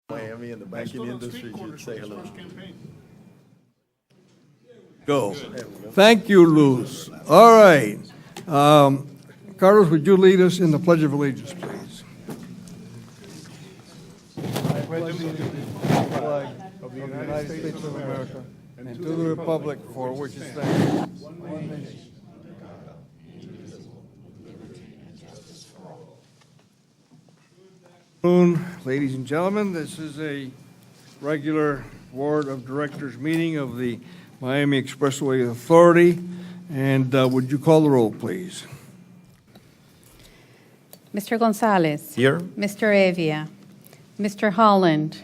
Miami and the banking industry, you'd say hello. Go. Thank you, Luz. All right. Carlos, would you lead us in the Pledge of Allegiance, please? I pledge allegiance to the flag of the United States of America and to the republic for which it stands, one nation. Ladies and gentlemen, this is a regular Board of Directors meeting of the Miami Expressway Authority. And would you call the roll, please? Mr. Gonzalez. Here. Mr. Avia. Mr. Holland.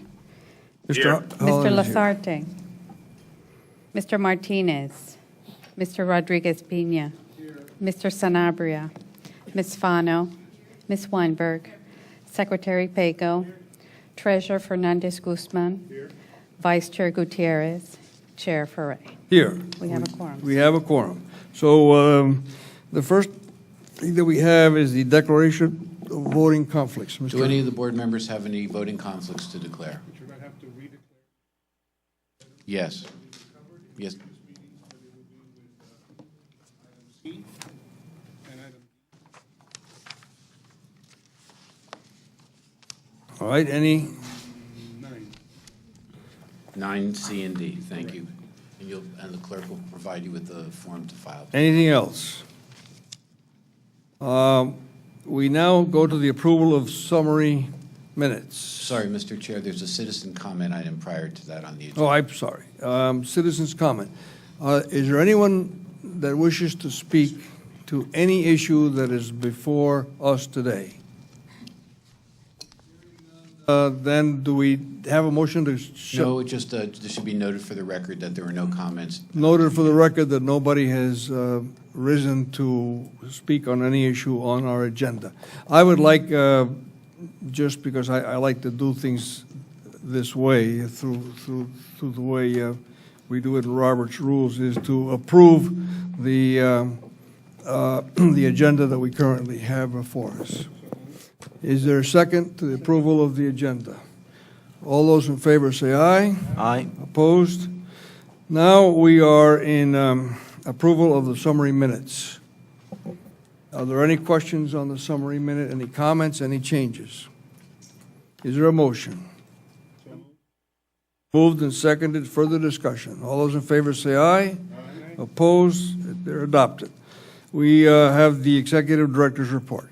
Mr. Mr. Lasarte. Mr. Martinez. Mr. Rodriguez Pina. Mr. Sanabria. Ms. Fano. Ms. Weinberg. Secretary Pago. Treasurer Fernandez Guzman. Vice Chair Gutierrez. Chair Ferre. Here. We have a quorum. We have a quorum. So the first thing that we have is the declaration of voting conflicts. Do any of the board members have any voting conflicts to declare? You're going to have to redeclare. Yes. Yes. C and item All right, any? 9. 9C and D, thank you. And the clerk will provide you with the form to file. Anything else? We now go to the approval of summary minutes. Sorry, Mr. Chair, there's a citizen comment item prior to that on the agenda. Oh, I'm sorry. Citizens' comment. Is there anyone that wishes to speak to any issue that is before us today? Then do we have a motion to No, just this should be noted for the record that there were no comments. Noted for the record that nobody has risen to speak on any issue on our agenda. I would like, just because I like to do things this way, through the way we do it in Robert's Rules, is to approve the agenda that we currently have before us. Is there a second to the approval of the agenda? All those in favor say aye. Aye. Opposed? Now we are in approval of the summary minutes. Are there any questions on the summary minute? Any comments? Any changes? Is there a motion? Moved and seconded. Further discussion. All those in favor say aye. Aye. Opposed? They're adopted. We have the executive director's report.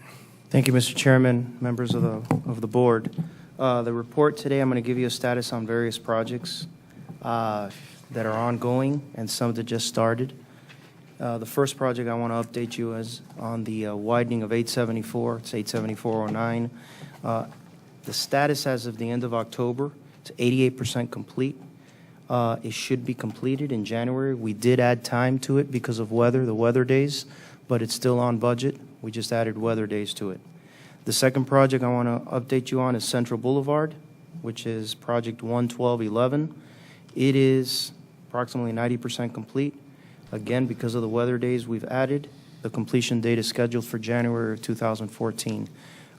Thank you, Mr. Chairman, members of the board. The report today, I'm going to give you a status on various projects that are ongoing and some that just started. The first project I want to update you is on the widening of 874. It's 87409. The status as of the end of October, it's 88% complete. It should be completed in January. We did add time to it because of weather, the weather days, but it's still on budget. We just added weather days to it. The second project I want to update you on is Central Boulevard, which is project 11211. It is approximately 90% complete. Again, because of the weather days we've added, the completion date is scheduled for January of 2014.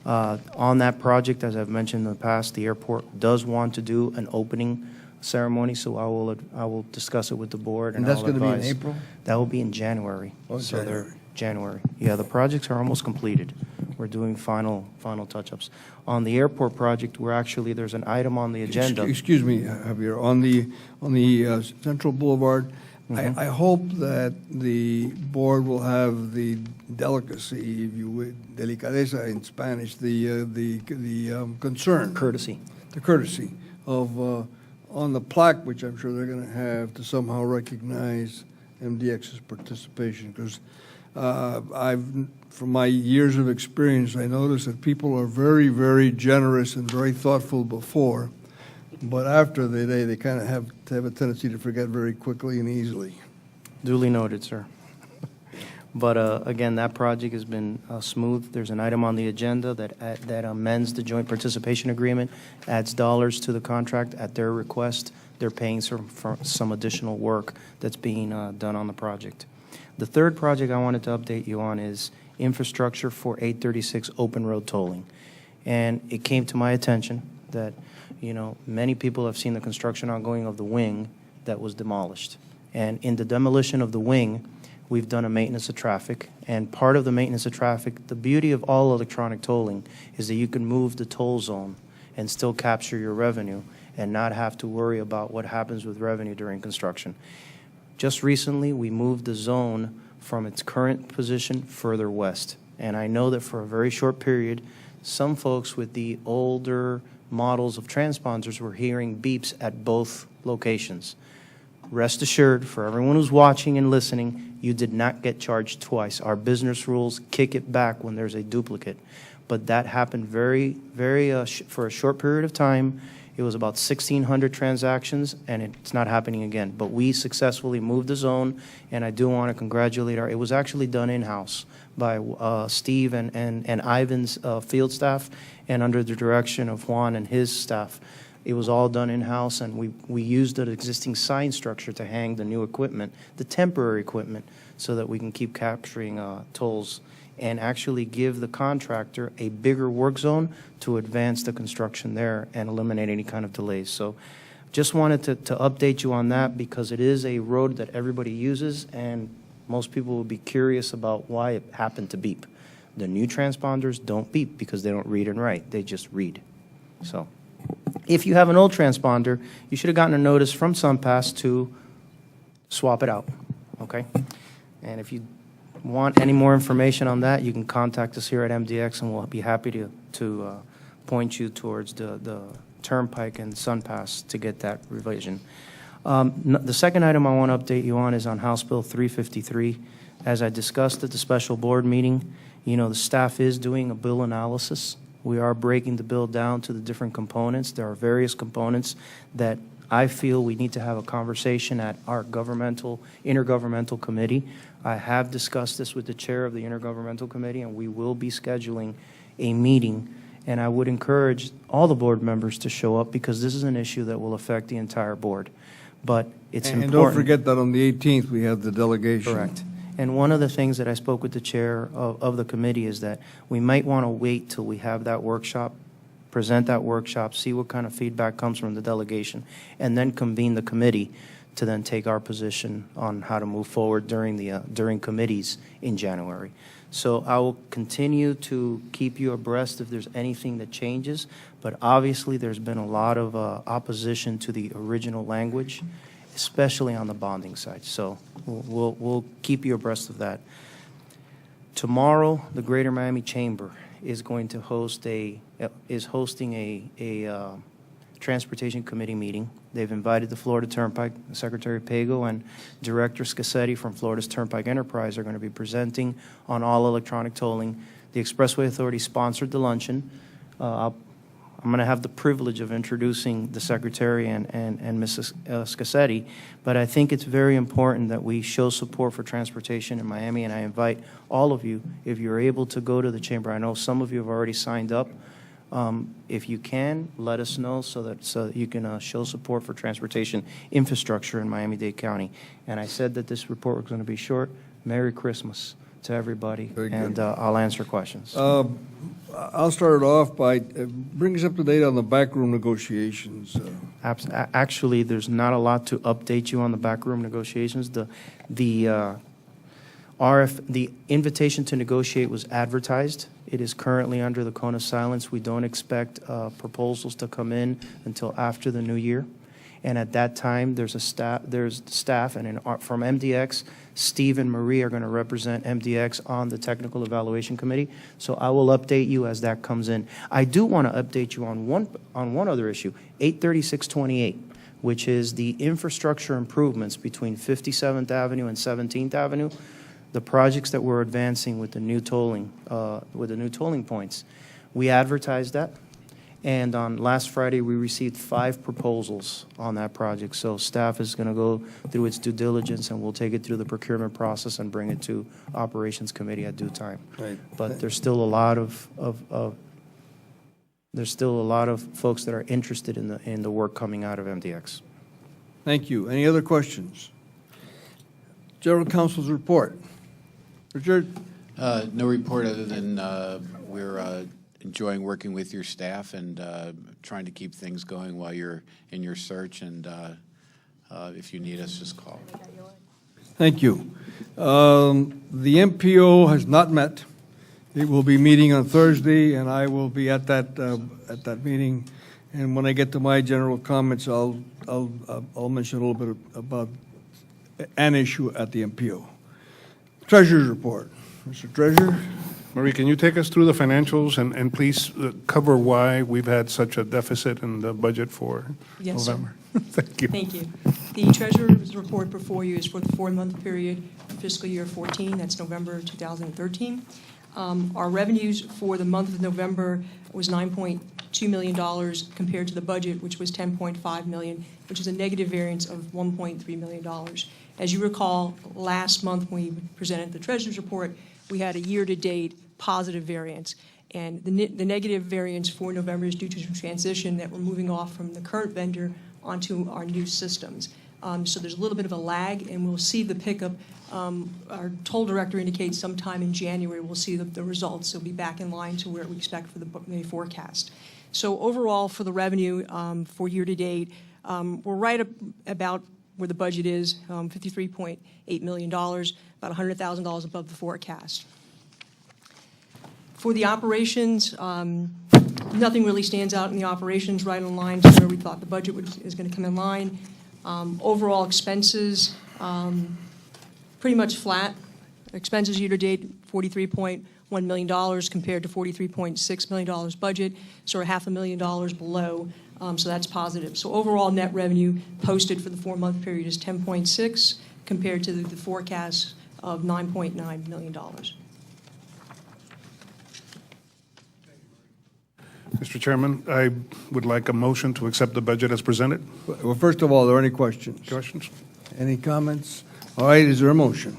On that project, as I've mentioned in the past, the airport does want to do an opening ceremony, so I will discuss it with the board. And that's going to be in April? That will be in January. Oh, So January. they're January. Yeah, the projects are almost completed. We're doing final touch-ups. On the airport project, there's an item on the agenda. Excuse me, Javier. On the Central Boulevard, I hope that the board will have the delicacy, if you would, delicadeza in Spanish, the concern, Courtesy. the courtesy of on the plaque, which I'm sure they're going to have, to somehow recognize MDX's participation, because from my years of experience, I noticed that people are very, very generous and very thoughtful before, but after the day, they kind of have a tendency to forget very quickly and easily. Duly noted, sir. But again, that project has been smooth. There's an item on the agenda that amends the joint participation agreement, adds dollars to the contract at their request. They're paying for some additional work that's being done on the project. The third project I wanted to update you on is infrastructure for 836 open road tolling. And it came to my attention that You know, many people have seen the construction ongoing of the wing that was demolished. And in the demolition of the wing, we've done a maintenance of traffic. And part of the maintenance of traffic, the beauty of all electronic tolling is that you can move the toll zone and still capture your revenue and not have to worry about what happens with revenue during construction. Just recently, we moved the zone from its current position further west. And I know that for a very short period, some folks with the older models of transponders were hearing beeps at both locations. Rest assured, for everyone who's watching and listening, you did not get charged twice. Our business rules kick it back when there's a duplicate. But that happened for a short period of time. It was about 1,600 transactions, and it's not happening again. But we successfully moved the zone, and I do want to congratulate it was actually done in-house by Steve and Ivan's field staff, and under the direction of Juan and his staff. It was all done in-house, and we used an existing sign structure to hang the new equipment, the temporary equipment, so that we can keep capturing tolls and actually give the contractor a bigger work zone to advance the construction there and eliminate any kind of delays. So just wanted to update you on that, because it is a road that everybody uses, and most people will be curious about why it happened to beep. The new transponders don't beep because they don't read and write. They just read. So if you have an old transponder, you should have gotten a notice from SunPass to swap it out, okay? And if you want any more information on that, you can contact us here at MDX, and we'll be happy to point you towards the Turnpike and SunPass to get that revision. The second item I want to update you on is on House Bill 353. As I discussed at the special board meeting, you know, the staff is doing a bill analysis. We are breaking the bill down to the different components. There are various components that I feel we need to have a conversation at our intergovernmental committee. I have discussed this with the chair of the intergovernmental committee, and we will be scheduling a meeting. And I would encourage all the board members to show up, because this is an issue that will affect the entire board. But it's important. And don't forget that on the 18th, we have the delegation. Correct. And one of the things that I spoke with the chair of the committee is that we might want to wait till we have that workshop, present that workshop, see what kind of feedback comes from the delegation, and then convene the committee to then take our position on how to move forward during committees in January. So I will continue to keep you abreast if there's anything that changes, but obviously there's been a lot of opposition to the original language, especially on the bonding side. So we'll keep you abreast of that. Tomorrow, the Greater Miami Chamber is going to hosting a Transportation Committee meeting. They've invited the Florida Turnpike, Secretary Pago, and Director Scassetti from Florida's Turnpike Enterprise are going to be presenting on all electronic tolling. The Expressway Authority sponsored the luncheon. I'm going to have the privilege of introducing the Secretary and Mrs. Scassetti, but I think it's very important that we show support for transportation in Miami, and I invite all of you, if you're able to go to the Chamber. I know some of you have already signed up. If you can, let us know so that you can show support for transportation infrastructure in Miami-Dade County. And I said that this report was going to be short. Merry Christmas to everybody. Very good. And I'll answer questions. I'll start it off by bring us up to date on the backroom negotiations. Actually, there's not a lot to update you on the backroom negotiations. The invitation to negotiate was advertised. It is currently under the cone of silence. We don't expect proposals to come in until after the new year. And at that time, there's staff, and from MDX, Steve and Marie are going to represent MDX on the Technical Evaluation Committee. So I will update you as that comes in. I do want to update you on one other issue, 83628, which is the infrastructure improvements between 57th Avenue and 17th Avenue, the projects that we're advancing with the new tolling points. We advertised that. And on last Friday, we received 5 proposals on that project. So staff is going to go through its due diligence, and we'll take it through the procurement process and bring it to Operations Committee at due time. Right. But there's still a lot of folks that are interested in the work coming out of MDX. Thank you. Any other questions? General Counsel's report. Richard? No report other than we're enjoying working with your staff and trying to keep things going while you're in your search. And if you need us, just call. Thank you. The MPO has not met. It will be meeting on Thursday, and I will be at that meeting. And when I get to my general comments, I'll mention a little bit about an issue at the MPO. Treasurer's report. Mr. Treasurer? Marie, can you take us through the financials and please cover why we've had such a deficit in the budget for Yes, sir. November? Thank you. Thank you. The treasurer's report before you is for the 4-month period for fiscal year 14, that's November 2013. Our revenues for the month of November was $9.2 million compared to the budget, which was $10.5 million, which is a negative variance of $1.3 million. As you recall, last month when we presented the treasurer's report, we had a year-to-date positive variance. And the negative variance for November is due to some transition that we're moving off from the current vendor onto our new systems. So there's a little bit of a lag, and we'll see the pickup. Our toll director indicates sometime in January we'll see the results. So we'll be back in line to where we expect for the forecast. So overall, for the revenue for year-to-date, we're right about where the budget is, $53.8 million, about $100,000 above the forecast. For the operations, nothing really stands out in the operations, right in line to where we thought the budget is going to come in line. Overall expenses, pretty much flat. Expenses year-to-date, $43.1 million compared to $43.6 million budget, so we're $500,000 below. So that's positive. So overall net revenue posted for the 4-month period is 10.6 compared to the forecast of $9.9 million. Mr. Chairman, I would like a motion to accept the budget as presented. Well, first of all, are there any questions? Questions? Any comments? All right, is there a motion?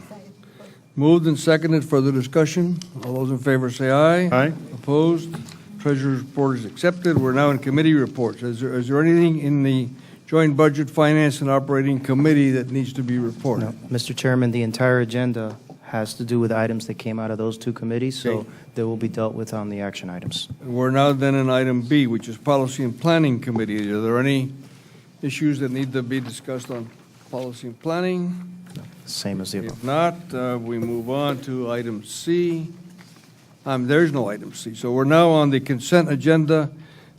Moved and seconded for the discussion. All those in favor say aye. Aye. Opposed? Treasurer's report is accepted. We're now in committee reports. Is there anything in the Joint Budget, Finance, and Operating Committee that needs to be reported? No, Mr. Chairman, the entire agenda has to do with items that came out of those two committees, so Okay. they will be dealt with on the action items. We're now then in item B, which is Policy and Planning Committee. Are there any issues that need to be discussed on Policy and Planning? Same as the above. If not, we move on to item C. There's no item C. So we're now on the consent agenda,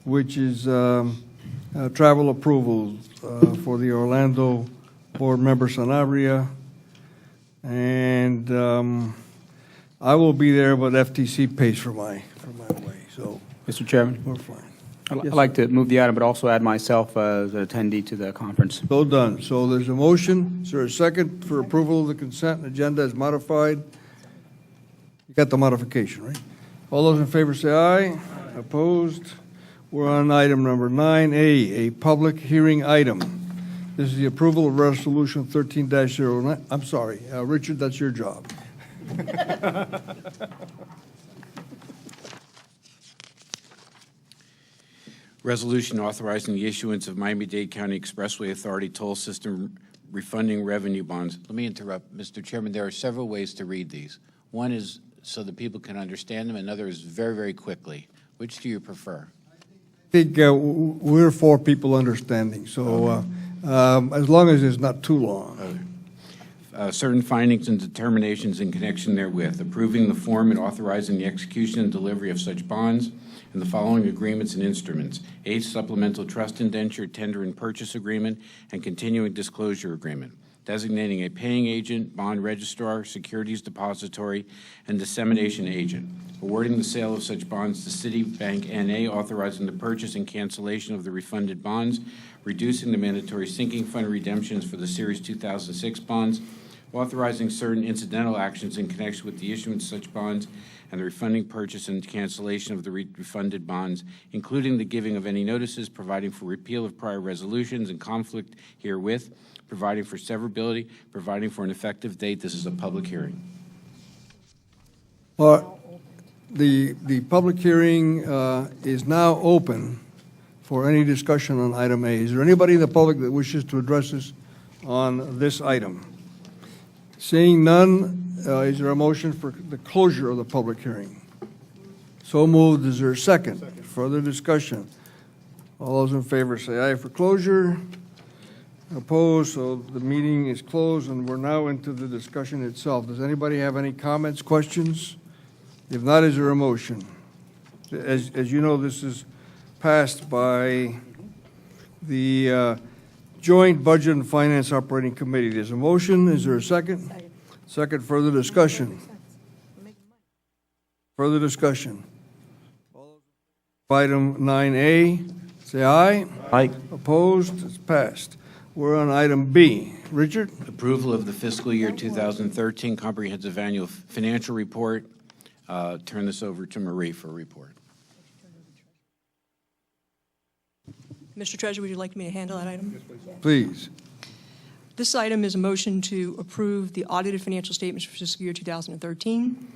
which is travel approvals for the Orlando board member Sanabria. And I will be there, but FTC pays for my way, so Mr. Chairman, we're fine. I'd Yes, like to move the item, but also add myself as an attendee to the conference. So done. So there's a motion. Is there a second for approval of the consent agenda as modified? You got the modification, right? All those in favor say aye. Opposed? We're on item number 9A, a public hearing item. This is the approval of Resolution 13-09. I'm sorry, Richard, that's your job. Resolution authorizing the issuance of Miami-Dade County Expressway Authority toll system refunding revenue bonds. Let me interrupt, Mr. Chairman. There are several ways to read these. One is so that people can understand them, another is very, very quickly. Which do you prefer? I think we're for people understanding, so as long as it's not too long. Certain findings and determinations in connection therewith, approving the form and authorizing the execution and delivery of such bonds, and the following agreements and instruments: A, supplemental trust indenture, tender and purchase agreement, and continuing disclosure agreement, designating a paying agent, bond registrar, securities depository, and dissemination agent, awarding the sale of such bonds to Citibank N.A., authorizing the purchase and cancellation of the refunded bonds, reducing the mandatory sinking fund redemptions for the Series 2006 bonds, authorizing certain incidental actions in connection with the issuance of such bonds and the refunding, purchase, and cancellation of the refunded bonds, including the giving of any notices, providing for repeal of prior resolutions and conflict herewith, providing for severability, providing for an effective date. This is a public hearing. Well, the public hearing is now open for any discussion on item A. Is there anybody in the public that wishes to address us on this item? Seeing none, is there a motion for the closure of the public hearing? So moved. Is there a second? Further discussion? All those in favor say aye for closure. Opposed, so the meeting is closed, and we're now into the discussion itself. Does anybody have any comments, questions? If not, is there a motion? As you know, this is passed by the Joint Budget and Finance Operating Committee. There's a motion. Is there a second? Second, further discussion. Further discussion. Item 9A, say aye. Aye. Opposed, it's passed. We're on item B. Richard? Approval of the fiscal year 2013 Comprehensive Annual Financial Report. Turn this over to Marie for a report. Mr. Treasurer, would you like me to handle that item? Please. This item is a motion to approve the audited financial statements for fiscal year 2013.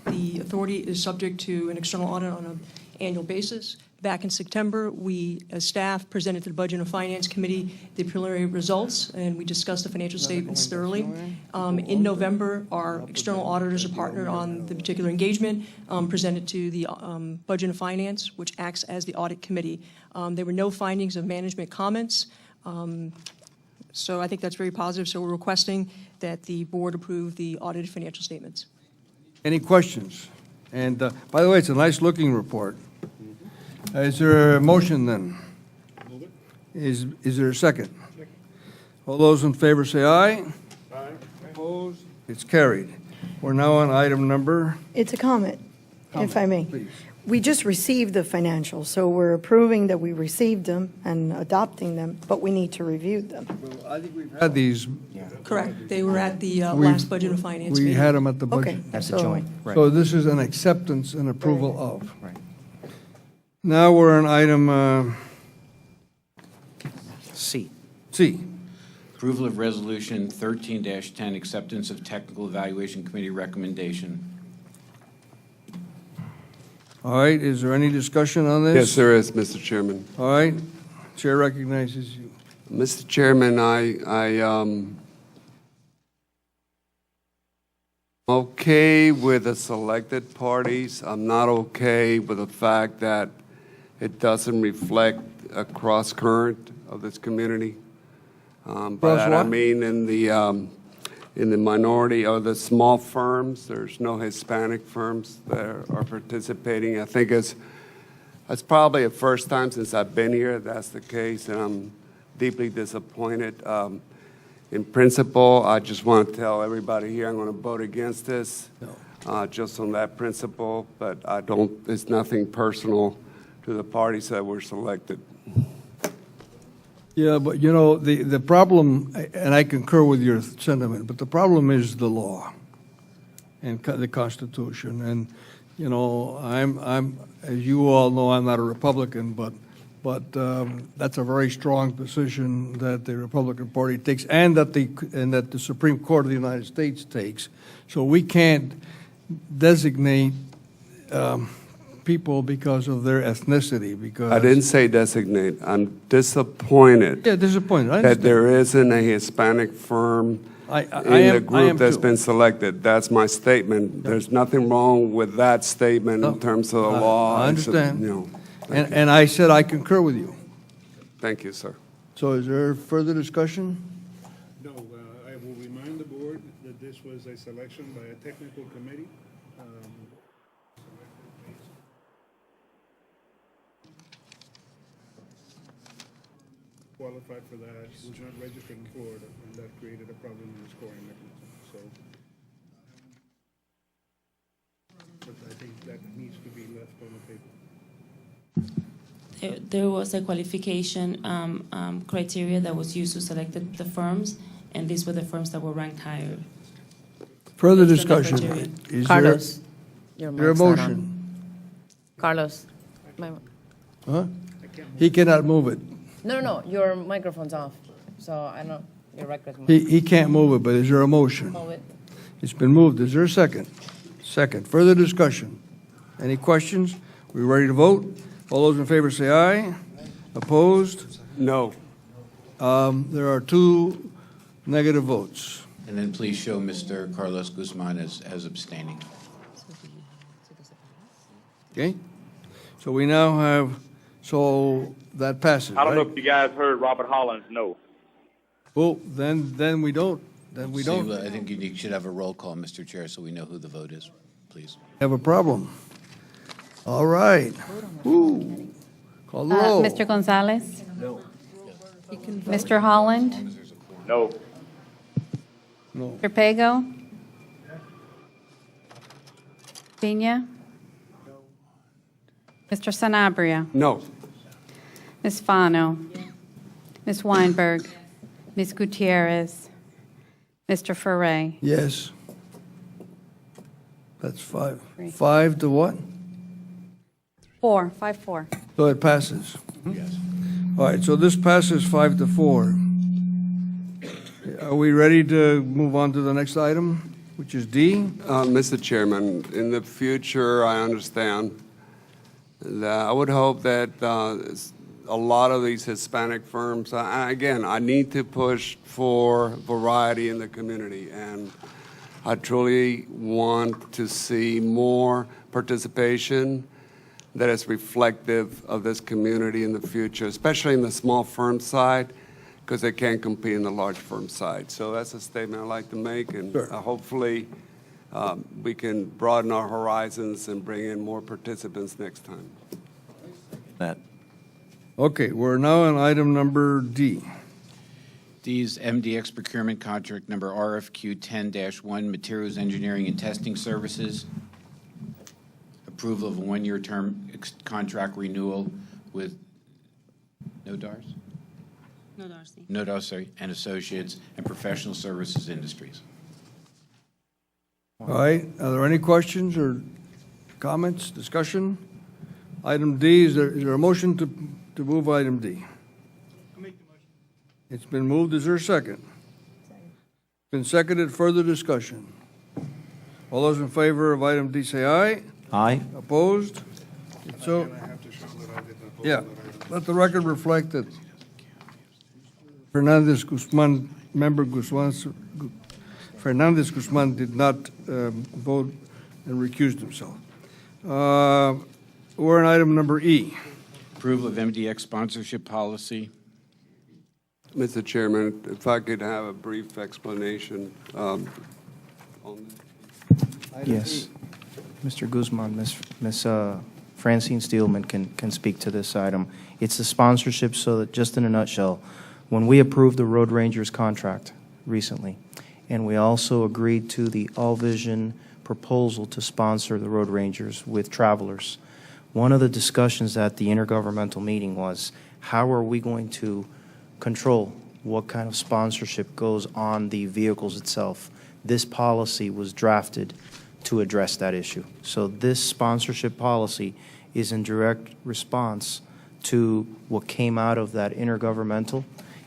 The authority is subject to an external audit on an annual basis. Back in September, we, as staff, presented to the Budget and Finance Committee the preliminary results, and we discussed the financial statements thoroughly. In November, our external auditors, a partner on the particular engagement, presented to the Budget and Finance, which acts as the audit committee. There were no findings of management comments, so I think that's very positive. So we're requesting that the board approve the audited financial statements. Any questions? And by the way, it's a nice-looking report. Is there a motion then? Is there a second? All those in favor say aye. Aye. Opposed? It's carried. We're now on item number. It's a comment, if I may. Please. We just received the financials, so we're approving that we received them and adopting them, but we need to review them. Well, I think we've had these. Correct. They were at the last Budget and Finance We meeting. had them at the budget. Okay. That's a so- joint, right. So this is an acceptance and approval of. Right. Now we're on item C. C. Approval of Resolution 13-10, Acceptance of Technical Evaluation Committee Recommendation. All right, is there any discussion on this? Yes, there is, Mr. Chairman. All right, Chair recognizes you. Mr. Chairman, okay with the selected parties. I'm not okay with the fact that it doesn't reflect a cross-current of this community. By that I what? mean in the minority of the small firms, there's no Hispanic firms that are participating. I think it's probably the first time since I've been here that's the case, and I'm deeply disappointed. In principle, I just want to tell everybody here I'm going to vote against this, just on that principle, but it's nothing personal to the parties that were selected. Yeah, but you know, the problem, and I concur with your sentiment, but the problem is the law and the Constitution. And, you know, I'm, as you all know, I'm not a Republican, but that's a very strong position that the Republican Party takes and that the Supreme Court of the United States takes. So we can't designate people because of their ethnicity, because... I didn't say designate. I'm disappointed Yeah, disappointed. I that understand. there isn't a Hispanic firm in the group that's been selected. That's my statement. There's nothing wrong with that statement in terms of the law. I understand. You know, And I said I concur with you. thank you, sir. So is there further discussion? No, I will remind the board that this was a selection by a technical committee. Qualified for that, was not registered in Florida, and that created a problem in the scoring mechanism, so. But I think that needs to be left on the table. There was a qualification criteria that was used to select the firms, and these were the firms that were ranked higher. Further Based on the discussion? criteria. Is Carlos, your there a mic's not on. motion? Carlos. Huh? He cannot move it. No, your microphone's off, so I don't, your record's He can't move it, but is there a motion? move it. It's been moved. Is there a second? Second. Further discussion? Any questions? We ready to vote? All those in favor say aye. Opposed? No. There are 2 negative votes. And then please show Mr. Carlos Guzman as abstaining. Okay? So we now have, so that passes, I don't know right? if you guys heard Robert Holland's no. Well, then we don't, then we don't I think you should have a roll call, Mr. Chair, so we know who the vote is, please. have a problem. All right. Woo. Call the roll. Mr. Gonzalez? No. Mr. Holland? No. No. Mr. Pago? Pena? Mr. Sanabria? No. Ms. Fano? Ms. Weinberg? Ms. Gutierrez? Mr. Ferre? Yes. That's 5. Three. 5 to what? 5-4. So it passes. Yes. All right, so this passes 5 to 4. Are we ready to move on to the next item, which is D? Mr. Chairman, in the future, I understand that I would hope that a lot of these Hispanic firms, again, I need to push for variety in the community, and I truly want to see more participation that is reflective of this community in the future, especially in the small firm side, because they can't compete in the large firm side. So that's a statement I'd like to make, and Sure. hopefully we can broaden our horizons and bring in more participants next time. Okay, we're now on item number D. D's MDX procurement contract number RFQ 10-1, materials engineering and testing services. Approval of a one-year term contract renewal with Nodars? No, Darcy. Nodars, sorry, and Associates and Professional Services Industries. All right, are there any questions or comments, discussion? Item D, is there a motion to move item D? It's been moved, is there a second? Been seconded, further discussion. All those in favor of item D say aye. Aye. Opposed? So, yeah, let the record reflect that Fernandez Guzman did not vote and recused himself. We're on item number E. Approval of MDX sponsorship policy. Mr. Chairman, if I could have a brief explanation on this. Yes. Mr. Guzman, Ms. Francine Steelman can speak to this item. It's the sponsorship, so that just in a nutshell, when we approved the Road Rangers contract recently, and we also agreed to the All Vision proposal to sponsor the Road Rangers with travelers, one of the discussions at the intergovernmental meeting was, how are we going to control what kind of sponsorship goes on the vehicles itself? This policy was drafted to address that issue. So this sponsorship policy is in direct response to what came out of that intergovernmental,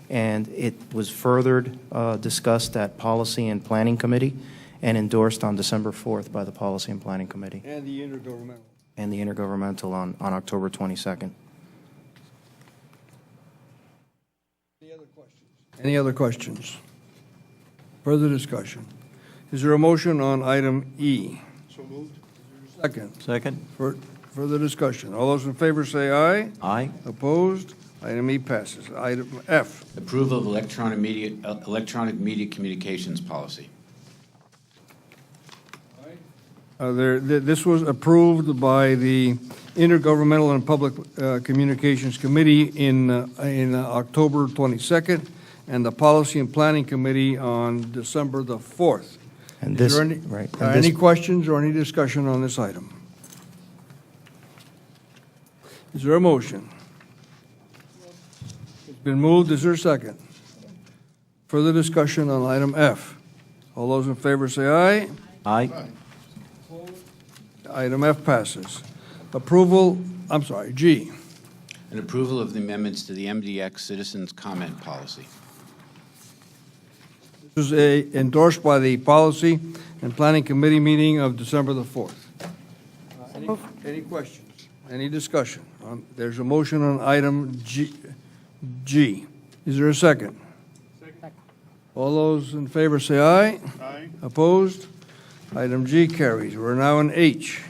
and it was furthered discussed at Policy and Planning Committee and endorsed on December 4th by the Policy and Planning Committee And the intergovernmental. and the intergovernmental on October 22nd. Any other questions? Further discussion? Is there a motion on item E? So moved. Second. Second. Further discussion. All those in favor say aye. Aye. Opposed? Item E passes. Item F. Approval of electronic media communications policy. This was approved by the Intergovernmental and Public Communications Committee in October 22nd, and the Policy and Planning Committee on December the 4th. And Is this, there any, right. and any this- questions or any discussion on this item? Is there a motion? It's been moved. Is there a second? Further discussion on item F. All those in favor say aye. Aye. Item F passes. Approval, G. And approval of the amendments to the MDX citizens comment policy. This was endorsed by the Policy and Planning Committee meeting of December the 4th. Any questions? Any discussion? There's a motion on item G. Is there a second? Second. All those in favor say aye. Aye. Opposed? Item G carries. We're now on H.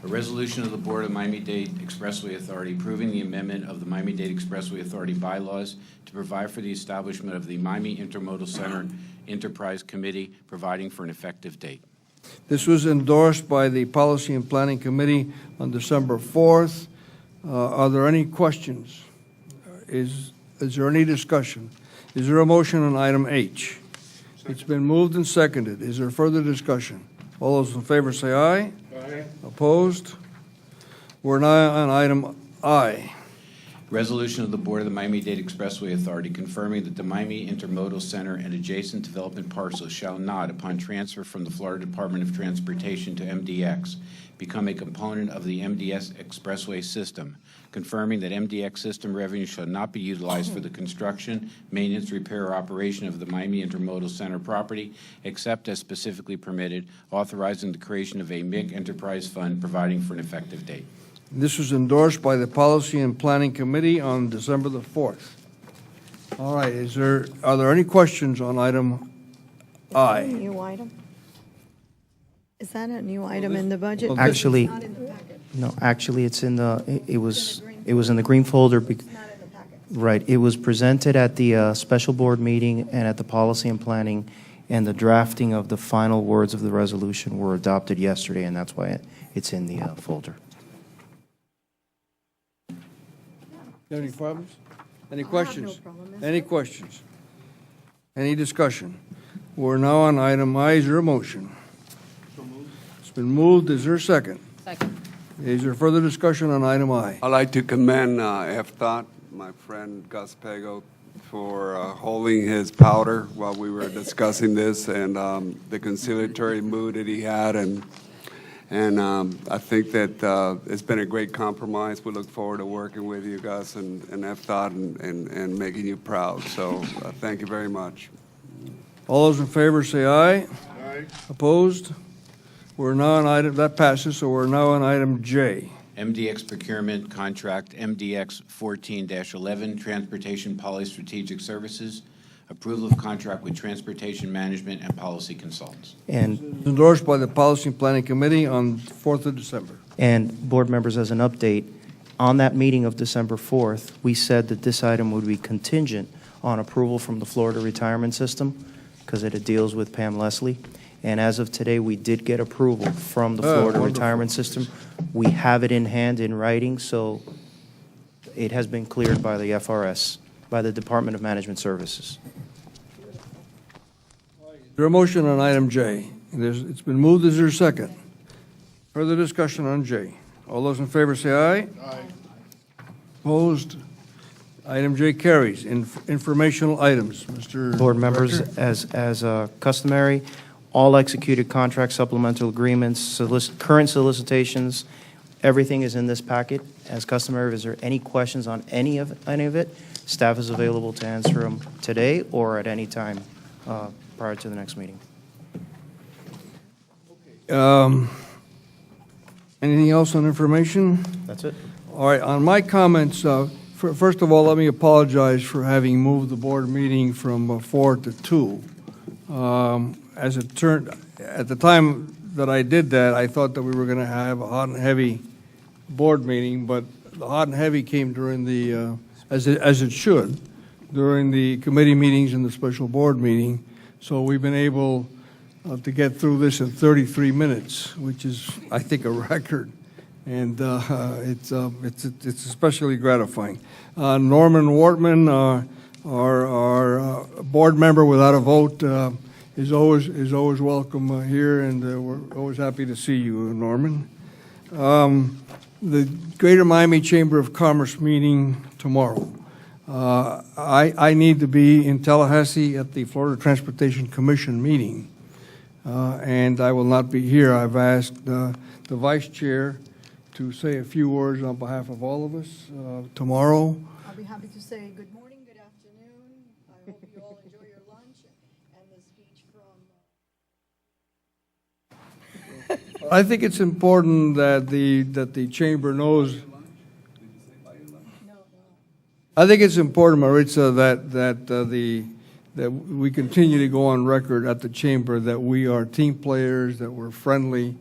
A resolution of the Board of Miami-Dade Expressway Authority approving the amendment of the Miami-Dade Expressway Authority bylaws to provide for the establishment of the Miami Intermodal Center Enterprise Committee, providing for an effective date. This was endorsed by the Policy and Planning Committee on December 4th. Are there any questions? Is there any discussion? Is there a motion on item H? It's been moved and seconded. Is there further discussion? All those in favor say aye. Aye. Opposed? We're now on item I. Resolution of the Board of the Miami-Dade Expressway Authority confirming that the Miami Intermodal Center and adjacent development parcels shall not, upon transfer from the Florida Department of Transportation to MDX, become a component of the MDX Expressway system, confirming that MDX system revenue shall not be utilized for the construction, maintenance, repair, or operation of the Miami Intermodal Center property, except as specifically permitted, authorizing the creation of a MIG Enterprise Fund, providing for an effective date. This was endorsed by the Policy and Planning Committee on December the 4th. All right, are there any questions on item I? Is that a new item? Is that a new item in the budget? Well, Actually, It's not in the packet. no, actually, it's in the, it was in the green folder. It's not in the packet. Right, it was presented at the special board meeting and at the Policy and Planning, and the drafting of the final words of the resolution were adopted yesterday, and that's why it's in the folder. You have any problems? Any I'll have questions? no problem, Mr. Any questions? Any discussion? We're now on item I. Is there a motion? It's been moved. Is there a second? Second. Is there further discussion on item I? I'd like to commend FDOT, my friend Gus Pego, for holding his powder while we were discussing this, and the conciliatory mood that he had, and I think that it's been a great compromise. We look forward to working with you, Gus, and FDOT, and making you proud. So thank you very much. All those in favor say aye. Aye. Opposed? We're now on item, that passes, so we're now on item J. MDX Procurement Contract MDX 14-11, Transportation Polystrategic Services, approval of contract with Transportation Management and Policy Consultants. And Endorsed by the Policy and Planning Committee on 4th of December. And board members, as an update, on that meeting of December 4th, we said that this item would be contingent on approval from the Florida Retirement System, because it deals with Pam Leslie. And as of today, we did get approval from the Florida wonderful. Retirement System. We have it in hand in writing, so it has been cleared by the FRS, by the Department of Management Services. Is there a motion on item J? It's been moved. Is there a second? Further discussion on J. All those in favor say aye. Aye. Opposed? Item J carries. Informational items. Mr. Board members, Director? as customary, all executed contract supplemental agreements, current solicitations, everything is in this packet. As customary, is there any questions on any of it? Staff is available to answer them today or at any time prior to the next meeting. Anything else on information? That's it. All right, on my comments, first of all, let me apologize for having moved the board meeting from 4 to 2. As it turned, at the time that I did that, I thought that we were going to have a hot and heavy board meeting, but the hot and heavy came during the, as it should, during the committee meetings and the special board meeting. So we've been able to get through this in 33 minutes, which is, I think, a record. And it's especially gratifying. Norman Wortman, our board member without a vote, is always welcome here, and we're always happy to see you, Norman. The Greater Miami Chamber of Commerce meeting tomorrow. I need to be in Tallahassee at the Florida Transportation Commission meeting, and I will not be here. I've asked the vice chair to say a few words on behalf of all of us tomorrow. I'll be happy to say good morning, good afternoon. I hope you all enjoy your lunch and the speech from... I think it's important that the chamber knows. I think it's important, Maritza, that we continue to go on record at the chamber that we are team players, that we're friendly,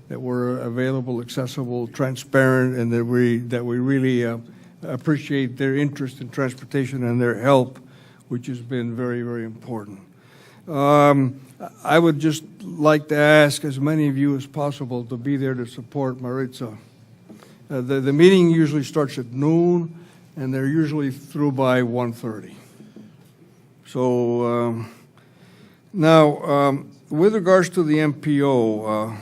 that were available, accessible, transparent, and that we really appreciate their interest in transportation and their help, which has been very, very important. I would just like to ask as many of you as possible to be there to support Maritza. The meeting usually starts at noon, and they're usually through by 1:30. So now, with regards to the MPO,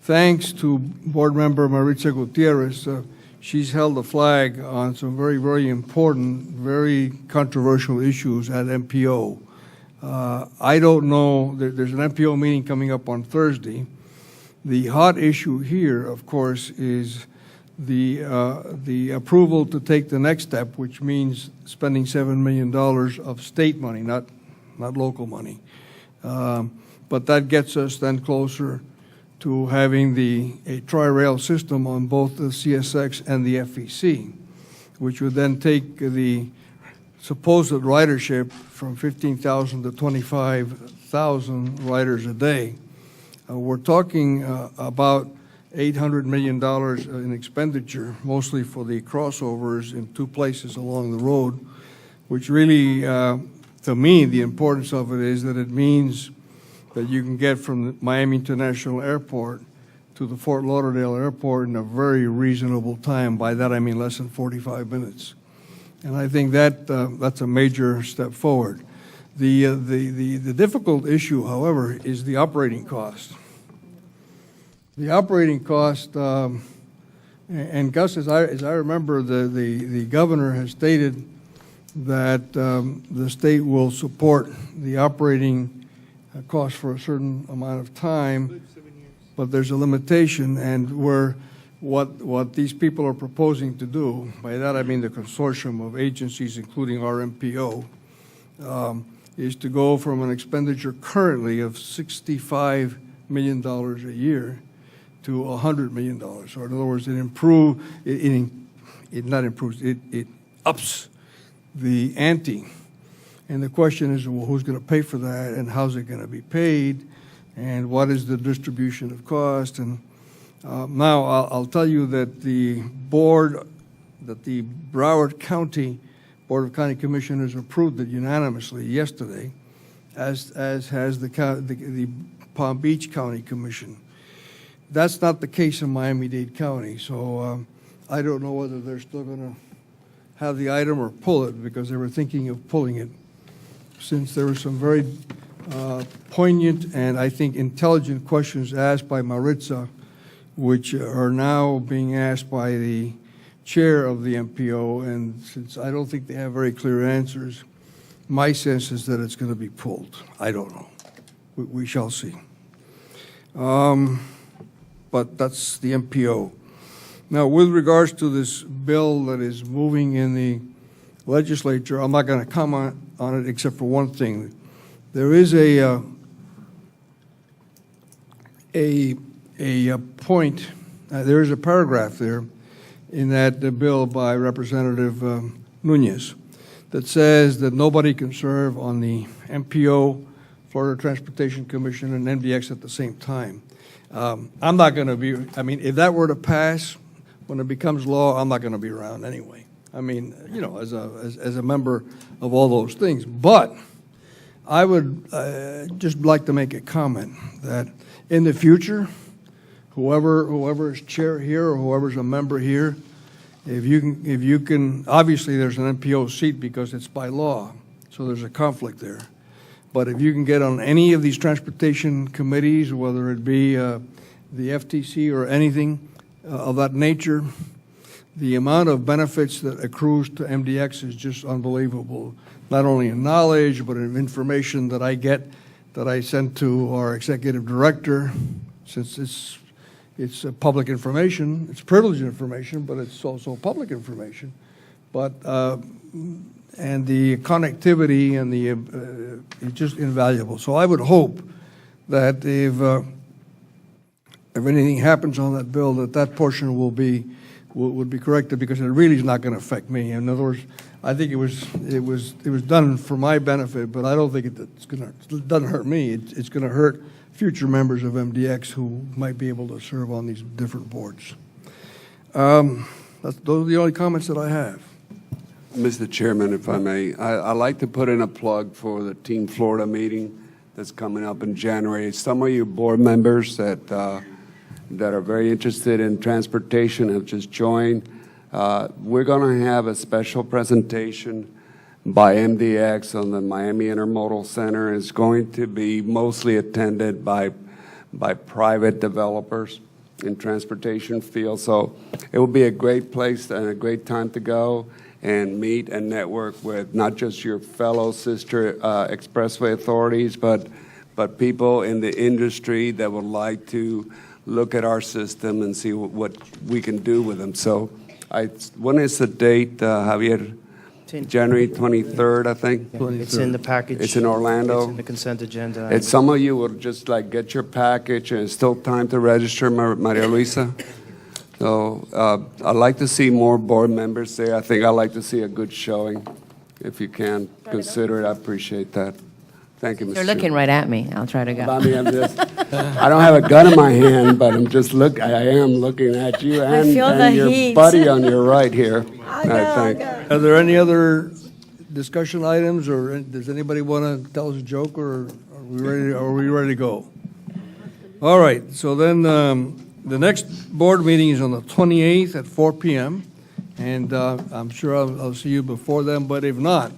thanks to Board Member Maritza Gutierrez, she's held the flag on some very, very important, very controversial issues at MPO. I don't know, there's an MPO meeting coming up on Thursday. The hot issue here, of course, is the approval to take the next step, which means spending $7 million of state money, not local money. But that gets us then closer to having a tri-rail system on both the CSX and the FEC, which would then take the supposed ridership from 15,000 to 25,000 riders a day. We're talking about $800 million in expenditure, mostly for the crossovers in two places along the road, which really, to me, the importance of it is that it means that you can get from the Miami International Airport to the Fort Lauderdale Airport in a very reasonable time. By that, I mean less than 45 minutes. And I think that that's a major step forward. The difficult issue, however, is the operating cost. The operating cost, and Gus, as I remember, the governor has stated that the state will support the operating cost for a certain amount of time, but there's a limitation, and what these people are proposing to do, by that I mean the consortium of agencies, including our MPO, is to go from an expenditure currently of $65 million a year to $100 million. So in other words, it ups the ante. And the question is, well, who's going to pay for that, and how's it going to be paid, and what is the distribution of cost? And now I'll tell you that the Broward County Board of County Commissioners approved it unanimously yesterday, as has the Palm Beach County Commission. That's not the case in Miami-Dade County, so I don't know whether they're still going to have the item or pull it, because they were thinking of pulling it, since there were some very poignant and I think intelligent questions asked by Maritza, which are now being asked by the chair of the MPO, and since I don't think they have very clear answers, my sense is that it's going to be pulled. I don't know. We shall see. But that's the MPO. Now, with regards to this bill that is moving in the legislature, I'm not going to comment on it except for one thing. There is a point, there is a paragraph there in that bill by Representative Nunez that says that nobody can serve on the MPO, Florida Transportation Commission, and MDX at the same time. I'm not going to be, I mean, if that were to pass, when it becomes law, I'm not going to be around anyway. I mean, you know, as a member of all those things. But I would just like to make a comment that in the future, whoever is chair here or whoever's a member here, if you can, obviously there's an MPO seat because it's by law, so there's a conflict there. But if you can get on any of these transportation committees, whether it be the FTC or anything of that nature, the amount of benefits that accrues to MDX is just unbelievable, not only in knowledge, but in information that I get, that I send to our executive director, since it's public information, it's privileged information, but it's also public information. But and the connectivity and it's just invaluable. So I would hope that if anything happens on that bill, that portion would be corrected, because it really is not going to affect me. In other words, I think it was done for my benefit, but I don't think it doesn't hurt me. It's going to hurt future members of MDX who might be able to serve on these different boards. Those are the only comments that I have. Mr. Chairman, if I may, I'd like to put in a plug for the Team Florida meeting that's coming up in January. Some of you board members that are very interested in transportation have just joined. We're going to have a special presentation by MDX on the Miami Intermodal Center. It's going to be mostly attended by private developers in transportation field. So it will be a great place and a great time to go and meet and network with not just your fellow sister expressway authorities, but people in the industry that would like to look at our system and see what we can do with them. So when is the date, Javier? January 23rd, I think. It's in the package. It's in Orlando. It's in the consent agenda. And some of you will just like get your package, and it's still time to register, Maria Luisa. So I'd like to see more board members there. I think I'd like to see a good showing. If you can consider it, I appreciate that. Thank you, Mr. You're looking right at me. I'll try to go. I don't have a gun in my hand, but I am looking at you and your heat. buddy on your right here. Are there any other discussion items, or does anybody want to tell us a joke, or are we ready to go? All right, so then the next board meeting is on the 28th at 4 p.m., and I'm sure I'll see you before then, but if not,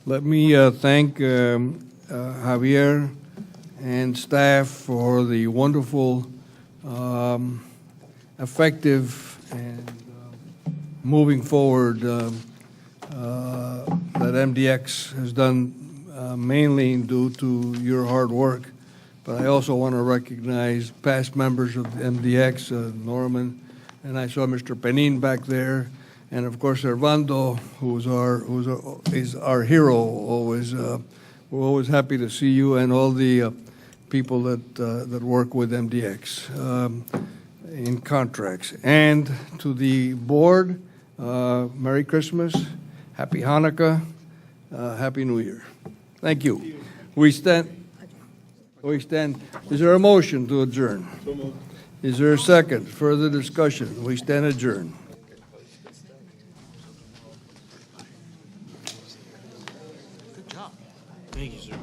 let me thank Javier and staff for the wonderful, effective, and moving forward that MDX has done mainly due to your hard work. But I also want to recognize past members of MDX, Norman, and I saw Mr. Penin back there, and of course Servando, is our hero always. We're always happy to see you and all the people that work with MDX in contracts. And to the board, Merry Christmas, Happy Hanukkah, Happy New Year. Thank you. We stand. Is there a motion to adjourn? Is there a second? Further discussion? We stand adjourned. Thank you, sir.